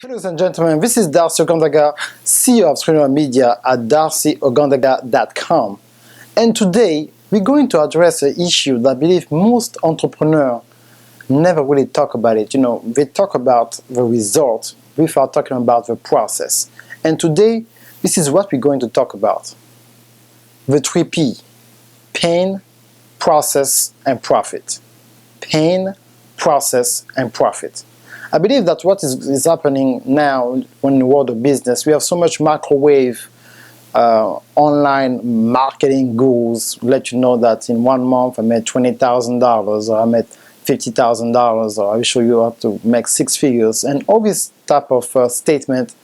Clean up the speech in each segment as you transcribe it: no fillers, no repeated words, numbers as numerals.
Ladies and gentlemen, this is Darcy Ogandaga, CEO of Streamer Media at darcyogandaga.com. And today, we're going to address an issue that I believe most entrepreneurs never really talk about it. They talk about the result without talking about the process. And today, this is what we're going to talk about. The 3P: pain, process, and profit. Pain, process, and profit. I believe that what is happening now in the world of business, we have so much microwave online marketing gurus let you know that in 1 month I made $20,000 or I made $50,000 or I will show you how to make 6 figures. And all this type of statement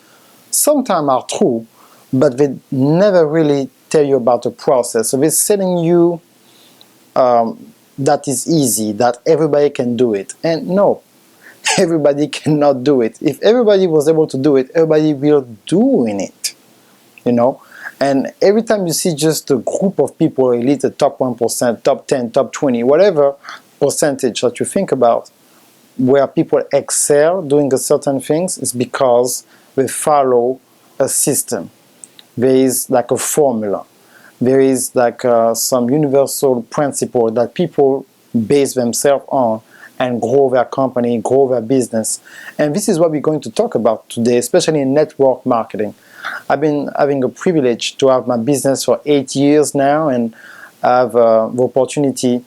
sometimes are true, but they never really tell you about the process. So they're telling you that is easy, that everybody can do it. And no, everybody cannot do it. If everybody was able to do it, everybody will doing it, And every time you see just a group of people, elite, the top 1%, top 10, top 20, whatever percentage that you think about, where people excel doing a certain things, is because they follow a system. There is like a formula. There is like some universal principle that people base themselves on and grow their company, grow their business. And this is what we're going to talk about today, especially in network marketing. I've been having a privilege to have my business for 8 years now, and I have the opportunity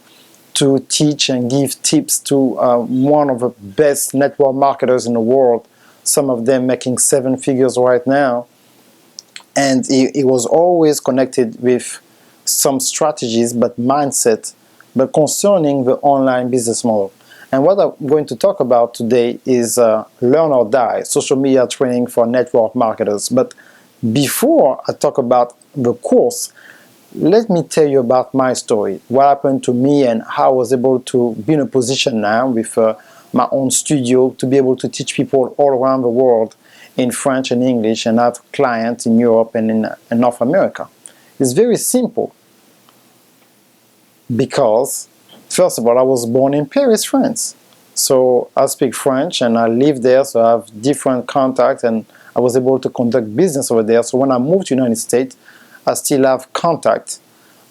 to teach and give tips to one of the best network marketers in the world, some of them making 7 figures right now. And it was always connected with some strategies, but mindset, but concerning the online business model. And what I'm going to talk about today is Learn or Die, social media training for network marketers. But before I talk about the course, let me tell you about my story, what happened to me and how I was able to be in a position now with my own studio to be able to teach people all around the world in French and English and have clients in Europe and in North America. It's very simple because, first of all, I was born in Paris, France. So I speak French and I live there, so I have different contacts and I was able to conduct business over there. So when I moved to the United States, I still have contact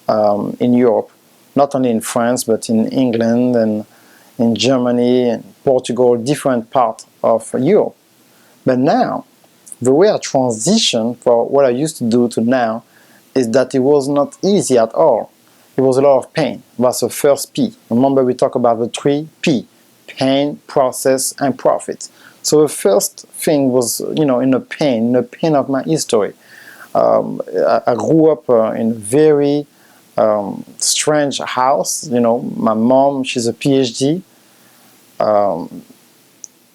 in Europe, not only in France, but in England and in Germany and Portugal, different parts of Europe. But now, the way I transition from what I used to do to now is that it was not easy at all. It was a lot of pain. That's the first P. Remember, we talk about the 3P: pain, process, and profit. So the first thing was, in the pain of my history. I grew up in a very strange house. My mom, she's a PhD,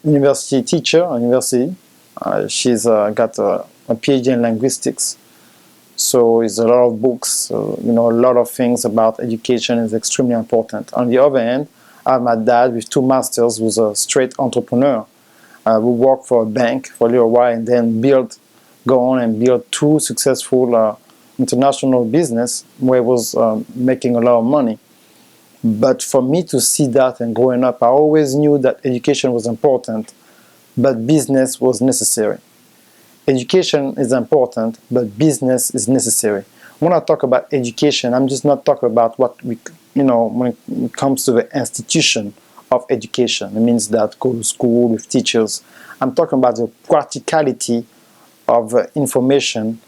university teacher, university. She's got a PhD in linguistics. So it's a lot of books, a lot of things about education is extremely important. On the other hand, I have my dad with 2 masters who's a straight entrepreneur. We worked for a bank for a little while and then go on and build 2 successful international business where I was making a lot of money. But for me to see that and growing up, I always knew that education was important, but business was necessary. Education is important, but business is necessary. When I talk about education, I'm just not talking about what we, when it comes to the institution of education. It means that go to school with teachers. I'm talking about the practicality of information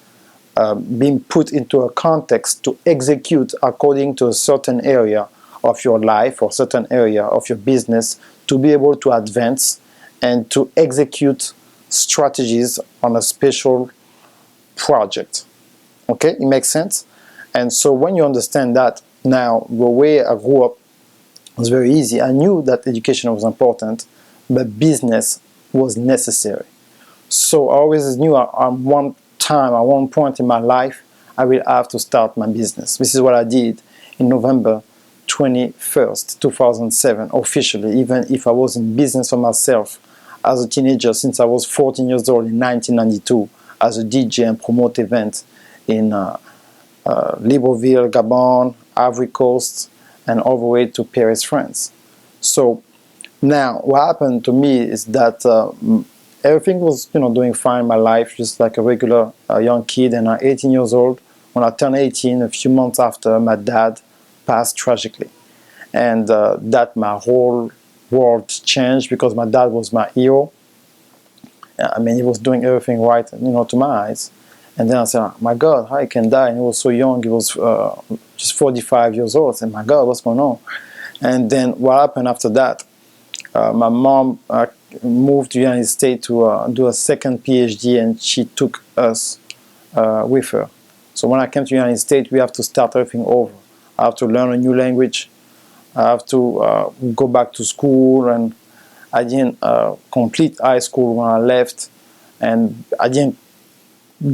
being put into a context to execute according to a certain area of your life or certain area of your business to be able to advance and to execute strategies on a special project. Okay, it makes sense? And so when you understand that, now the way I grew up was very easy. I knew that education was important, but business was necessary. So I always knew at one point in my life, I will have to start my business. This is what I did in November 21st, 2007, officially, even if I was in business for myself as a teenager since I was 14 years old in 1992 as a DJ and promote events in Libreville, Gabon, Ivory Coast, and all the way to Paris, France. So now what happened to me is that everything was, doing fine in my life, just like a regular young kid. And at 18 years old, when I turned 18, a few months after, my dad passed tragically. And that my whole world changed, because my dad was my hero. I mean, he was doing everything right, to my eyes. And then I said, oh, my God, how he can die? And he was so young. He was just 45 years old. I said, my God, what's going on? And then what happened after that? My mom moved to the United States to do a second PhD, and she took us with her. So when I came to the United States, we have to start everything over. I have to learn a new language. I have to go back to school, and I didn't complete high school when I left, and I didn't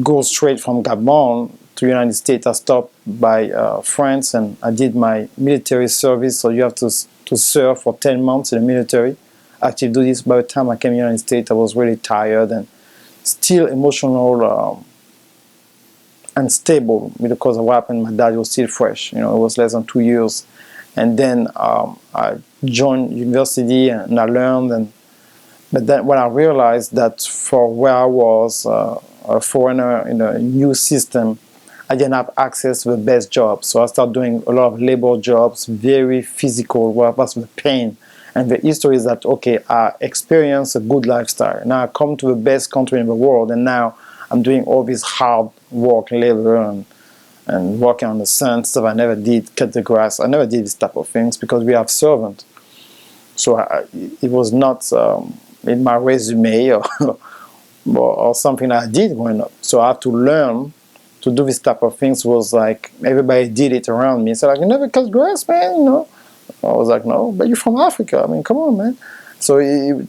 go straight from Gabon to the United States. I stopped by France, and I did my military service. So you have to serve for 10 months in the military, active duties. By the time I came to the United States, I was really tired and still emotional, unstable, because of what happened. My dad was still fresh. It was less than 2 years. And then I joined university, and I learned. But then when I realized that for where I was, a foreigner in a new system, I didn't have access to the best jobs. So I started doing a lot of labor jobs, very physical, where I was with pain. And the history is that, okay, I experienced a good lifestyle. Now I come to the best country in the world, and now I'm doing all this hard work, labor, and working on the sun, stuff I never did, cut the grass. I never did this type of things because we have servants. So it was not in my resume or something I did growing up. So I had to learn to do this type of things. Was like everybody did it around me. So like, you never cut grass, man, I was like, no, but you're from Africa. I mean, come on, man. So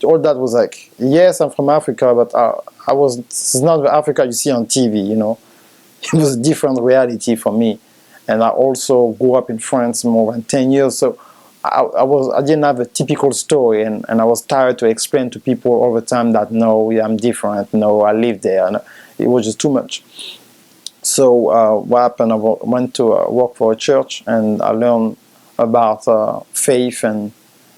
all that was like, yes, I'm from Africa, but this is not the Africa you see on TV, It was a different reality for me. And I also grew up in France more than 10 years. So I didn't have a typical story, and I was tired to explain to people all the time that, no, I'm different, no, I live there. And it was just too much. So what happened, I went to work for a church, and I learned about faith, and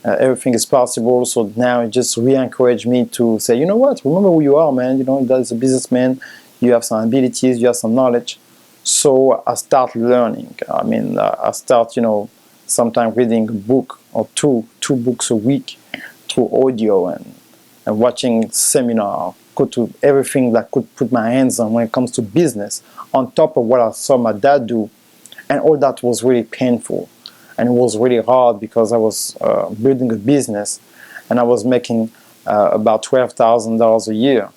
everything is possible. So now it just re-encouraged me to say, you know what, remember who you are, man. As a businessman, you have some abilities, you have some knowledge. So I start learning. I mean, I start, sometimes reading a book or two books a week through audio, and watching seminar, go to everything that I could put my hands on when it comes to business, on top of what I saw my dad do. And all that was really painful. And it was really hard, because I was building a business, and I was making about $12,000 a year.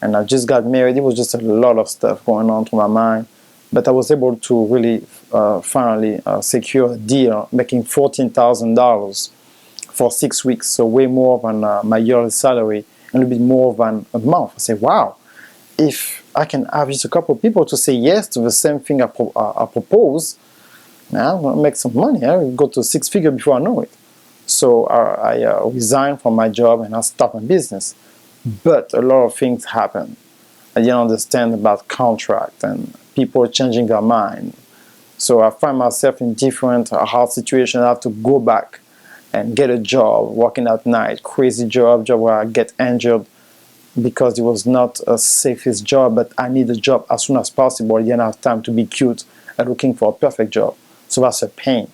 And I just got married. It was just a lot of stuff going on through my mind. But I was able to really finally secure a deal, making $14,000 for 6 weeks. So way more than my yearly salary, and a little bit more than a month. I said, wow, if I can have just a couple of people to say yes to the same thing I propose, now I'm going to make some money. I will go to 6 figures before I know it. So I resigned from my job, and I started my business. But a lot of things happened. I didn't understand about contract, and people changing their mind. So I find myself in different hard situations. I have to go back and get a job, working at night, crazy job where I get injured because it was not a safest job, but I need a job as soon as possible. I didn't have time to be cute and looking for a perfect job. So that's a pain.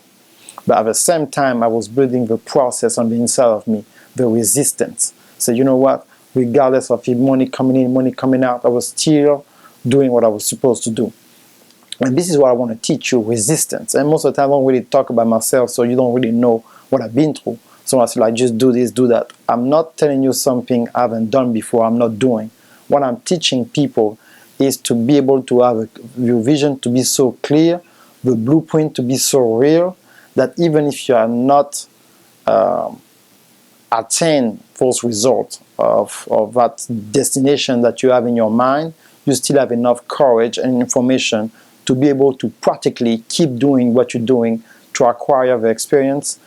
But at the same time, I was building the process on the inside of me, the resistance. So you know what? Regardless of money coming in, money coming out, I was still doing what I was supposed to do. And this is what I want to teach you, resistance. And most of the time I don't really talk about myself, so you don't really know what I've been through. So I say, like, just do this, do that. I'm not telling you something I haven't done before, I'm not doing. What I'm teaching people is to be able to have your vision to be so clear, the blueprint to be so real, that even if you are not attain those results of that destination that you have in your mind, you still have enough courage and information to be able to practically keep doing what you're doing to acquire the experience,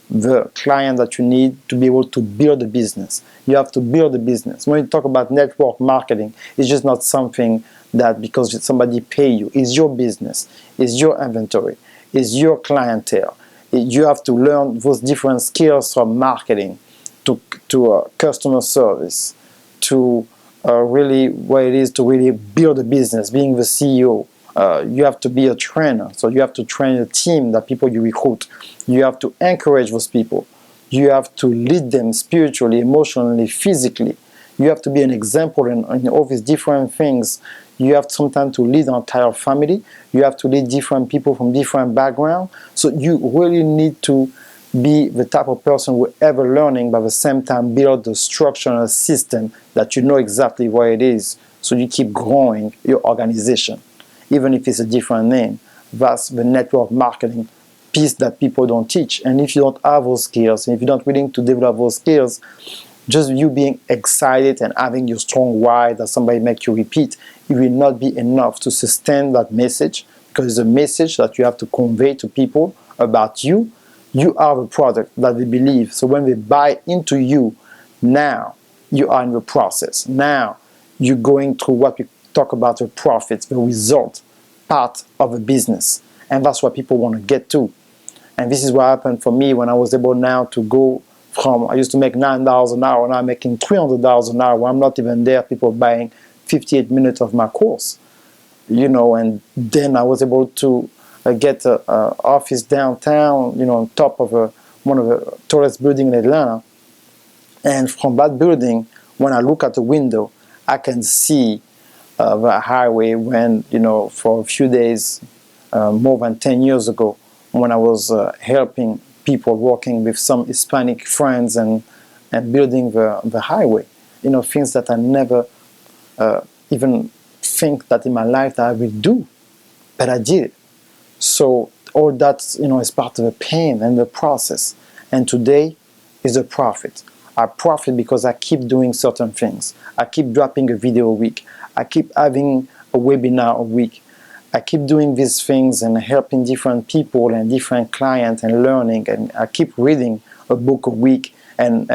the client that you need to be able to build a business. You have to build a business. When you talk about network marketing, it's just not something that because somebody pay you. It's your business. It's your inventory. It's your clientele. You have to learn those different skills from marketing to customer service, to really what it is to really build a business, being the CEO. You have to be a trainer, so you have to train a team, that people you recruit. You have to encourage those people. You have to lead them spiritually, emotionally, physically. You have to be an example in all these different things. You have sometimes to lead an entire family. You have to lead different people from different backgrounds. So you really need to be the type of person who ever learning, but at the same time build the structure and a system that you know exactly what it is. So you keep growing your organization, even if it's a different name. That's the network marketing piece that people don't teach. And if you don't have those skills, and if you're not willing to develop those skills, just you being excited and having your strong why that somebody make you repeat, it will not be enough to sustain that message, because it's a message that you have to convey to people about you. You are the product that they believe. So when they buy into you, now you are in the process. Now you're going through what we talk about, the profits, the result part of a business. And that's what people want to get to. And this is what happened for me when I was able now to go from, I used to make $9 an hour, now I'm making $300 an hour. I'm not even there, people buying 58 minutes of my course. And then I was able to get an office downtown, on top of one of the tallest buildings in Atlanta. And from that building, when I look at the window, I can see the highway when, for a few days, more than 10 years ago, when I was helping people, working with some Hispanic friends and building the highway. Things that I never even think that in my life that I will do, but I did it. So all that, is part of the pain and the process. And today is a profit. I profit because I keep doing certain things. I keep dropping a video a week. I keep having a webinar a week. I keep doing these things and helping different people and different clients and learning. And I keep reading a book a week and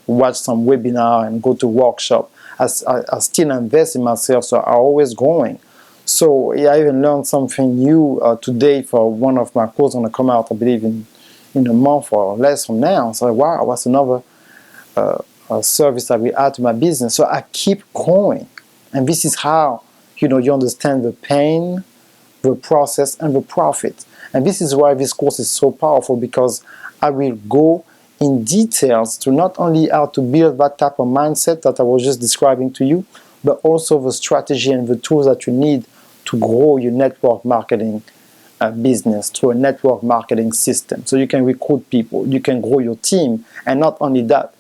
watch some webinar and go to workshop. I still invest in myself, so I'm always growing. So I even learned something new today for one of my courses going to come out, I believe, in a month or less from now. So wow, what's another service that we add to my business? So I keep growing. And this is how, you understand the pain, the process, and the profit. And this is why this course is so powerful, because I will go in details to not only how to build that type of mindset that I was just describing to you, but also the strategy and the tools that you need to grow your network marketing business through a network marketing system. So you can recruit people, you can grow your team, and not only that,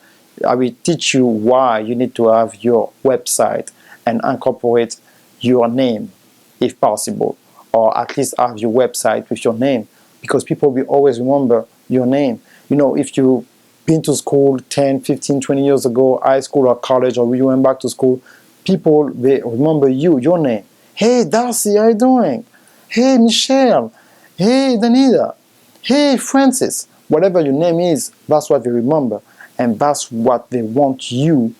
I will teach you why you need to have your website and incorporate your name, if possible, or at least have your website with your name, because people will always remember your name. If you've been to school 10, 15, 20 years ago, high school or college, or you went back to school, people, they remember your name. Hey, Darcy, how you doing? Hey, Michelle. Hey, Danita. Hey, Francis. Whatever your name is, that's what they remember. And that's what they want you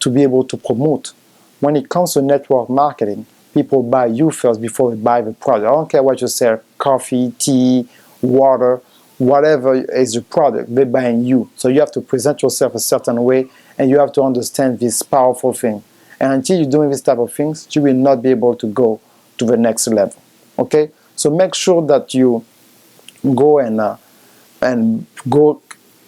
to be able to promote. When it comes to network marketing, people buy you first before they buy the product. I don't care what you sell, coffee, tea, water, whatever is your product, they're buying you. So you have to present yourself a certain way, and you have to understand this powerful thing. And until you're doing this type of things, you will not be able to go to the next level. Okay? So make sure that you go and go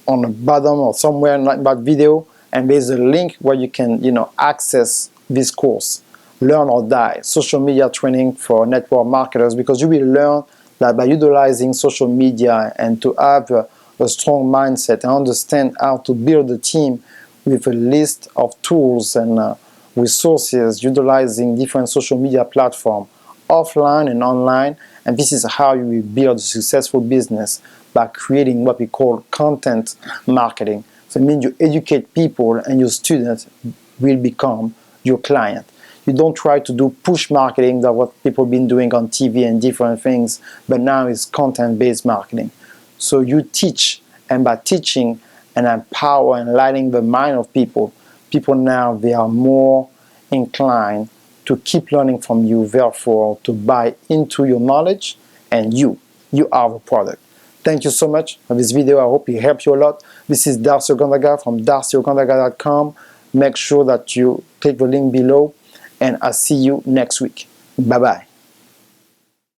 on the bottom or somewhere in that video, and there's a link where you can, access this course. Learn or Die, social media training for network marketers, because you will learn that by utilizing social media and to have a strong mindset and understand how to build a team with a list of tools and resources, utilizing different social media platforms, offline and online. And this is how you will build a successful business, by creating what we call content marketing. So it means you educate people, and your students will become your client. You don't try to do push marketing, that what people have been doing on TV and different things, but now it's content-based marketing. So you teach, and by teaching and empower and lighting the mind of people now, they are more inclined to keep learning from you, therefore to buy into your knowledge, and you are the product. Thank you so much for this video. I hope it helped you a lot. This is Darcy Ogandaga from darcyogandaga.com. make sure that you click the link below, and I'll see you next week. Bye bye.